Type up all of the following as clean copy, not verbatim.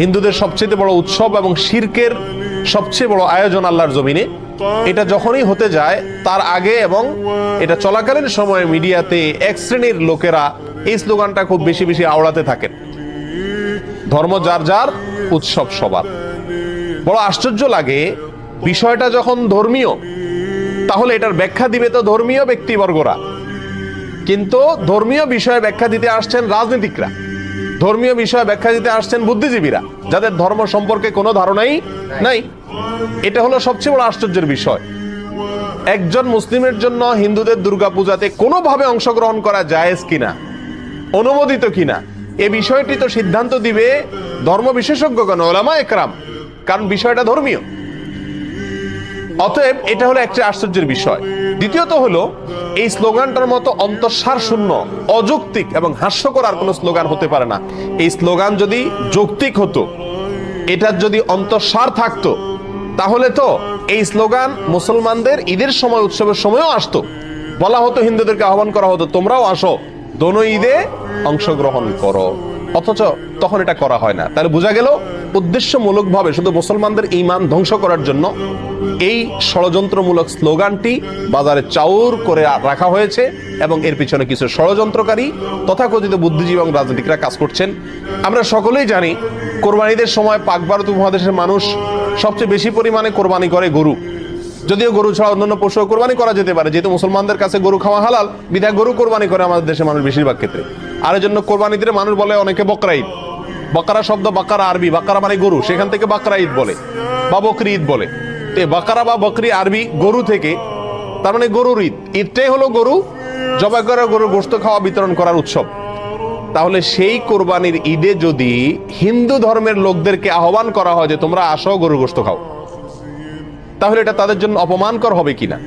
হিন্দুদের সবচেয়ে বড় উৎসব এবং শিরকের সবচেয়ে বড় আয়োজন আল্লাহর জমিনে, এটা যখনই হতে যায় তার আগে এবং এটা চলাকালীন সময়ে মিডিয়াতে এক শ্রেণীর লোকেরা এই স্লোগানটা খুব বেশি বেশি আওড়াতে থাকেন, ধর্ম যার যার, উৎসব সবার। বড় আশ্চর্য লাগে, বিষয়টা যখন ধর্মীয় তাহলে এটার ব্যাখ্যা দিবে তো ধর্মীয় ব্যক্তিবর্গরা, কিন্তু ধর্মীয় বিষয়ে ব্যাখ্যা দিতে আসছেন রাজনীতিকরা, ধর্মীয় বিষয়ে ব্যাখ্যা দিতে আসছেন বুদ্ধিজীবীরা, যাদের ধর্ম সম্পর্কে কোনো ধারণাই নাই। এটা হলো সবচেয়ে বড় আশ্চর্যের বিষয়। একজন মুসলিমের জন্য হিন্দুদের দুর্গাপূজাতে কোনোভাবে অংশগ্রহণ করা জায়েজ কিনা, অনুমোদিত কিনা, এ বিষয়টি তো সিদ্ধান্ত দিবে ধর্ম বিশেষজ্ঞগণ, উলামা একরাম, কারণ বিষয়টা ধর্মীয়। অতএব এটা হলো একটা আশ্চর্যের বিষয়। দ্বিতীয়ত হলো, এই স্লোগানটার মতো অন্তঃসার শূন্য, অযৌক্তিক এবং হাস্যকর আর কোনো স্লোগান হতে পারে না। এই স্লোগান যদি যৌক্তিক হতো, এটার যদি অন্তঃসার থাকতো, তাহলে তো এই স্লোগান মুসলমানদের ঈদের সময়, উৎসবের সময়ও আসতো। বলা হতো, হিন্দুদেরকে আহ্বান করা হতো, তোমরাও আসো, দোনো ঈদে অংশগ্রহণ করো। অথচ তখন এটা করা হয় না। তাহলে বোঝা গেল উদ্দেশ্যমূলকভাবে শুধু মুসলমানদের ঈমান ধ্বংস করার জন্য এই ষড়যন্ত্রমূলক স্লোগানটি বাজারে চাউর করে রাখা হয়েছে এবং এর পিছনে কিছু ষড়যন্ত্রকারী তথাকথিত বুদ্ধিজীবী এবং রাজনীতিকরা কাজ করছেন। আমরা সকলেই জানি, কোরবানিদের সময় পাক ভারত উপমহাদেশের মানুষ সবচেয়ে বেশি পরিমাণে কোরবানি করে গরু। যদিও গরু ছাড়া অন্যান্য পশু কোরবানি করা যেতে পারে, যেহেতু মুসলমানদের কাছে গরু খাওয়া হালাল, বিধায় গরু কোরবানি করে আমাদের দেশের মানুষ বেশিরভাগ ক্ষেত্রে। আর এই জন্য কোরবানিদের মানুষ বলে অনেকে বকরা ঈদ। বাকারা শব্দ, বাকারা আরবি, বাকারা মানে গরু, সেখান থেকে বাকরা ঈদ বলে বা বকরি ঈদ বলে। বাকারা বা বকরি আরবি গরু থেকে, তার মানে গরুর ঈদ। ঈদটাই হলো গরু জবাই করা, গরুর গোশত খাওয়া, বিতরণ করার উৎসব। তাহলে সেই কোরবানির ঈদে যদি হিন্দু ধর্মের লোকদেরকে আহ্বান করা হয় যে তোমরা আসো, গরুর গোশত খাও, তাহলে এটা তাদের জন্য অপমানকর হবে কিনা,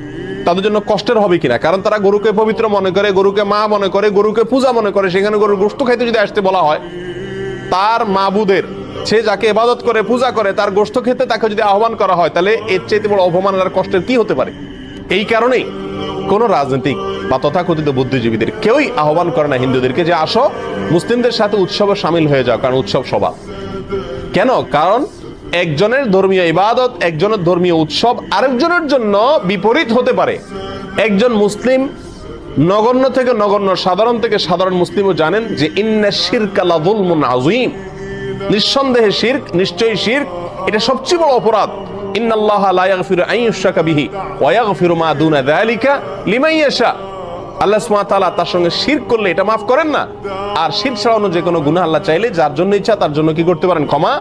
তাদের জন্য কষ্টের হবে কিনা? কারণ তারা গরুকে পবিত্র মনে করে, গরুকে মা মনে করে, গরুকে পূজা মনে করে। সেখানে গরুর গোশত খাইতে যদি আসতে বলা হয়, তার মাবুদের, সে যাকে ইবাদত করে, পূজা করে, তার গোশত খেতে তাকে যদি আহ্বান করা হয়, তাহলে এর চাইতে বড় অপমানের আর কষ্টের কি হতে পারে? এই কারণেই কোন রাজনৈতিক বা তথাকথিত বুদ্ধিজীবীদের কেউই আহ্বান করে না হিন্দুদেরকে যে আসো, মুসলিমদের সাথে উৎসবে সামিল হয়ে যাও, কারণ উৎসব সবার। কেন? কারণ একজনের ধর্মীয় ইবাদত, একজনের ধর্মীয় উৎসব আরেকজনের জন্য বিপরীত হতে পারে। একজন মুসলিম, নগণ্য থেকে নগণ্য, সাধারণ থেকে সাধারণ মুসলিমও জানেন যে ইন্না শিরকা লাযুলমুন আযীম, নিঃসন্দেহে শিরক, নিশ্চয়ই শিরক, এটা সবচেয়ে বড় অপরাধ। ইন্নাল্লাহা লা ইয়াগফিরু আন ইউশরাকা বিহি ওয়া ইয়াগফিরু মা দুনা যালিকা লিমান ইয়াশা। আল্লাহ সুবহানাহু ওয়া তাআলা তার সঙ্গে শিরক করলে এটা মাফ করেন না, আর শিরক ছাড়া অন্য যে কোনো গুনাহ আল্লাহ চাইলে যার জন্য ইচ্ছা তার জন্য কি করতে পারেন? ক্ষমা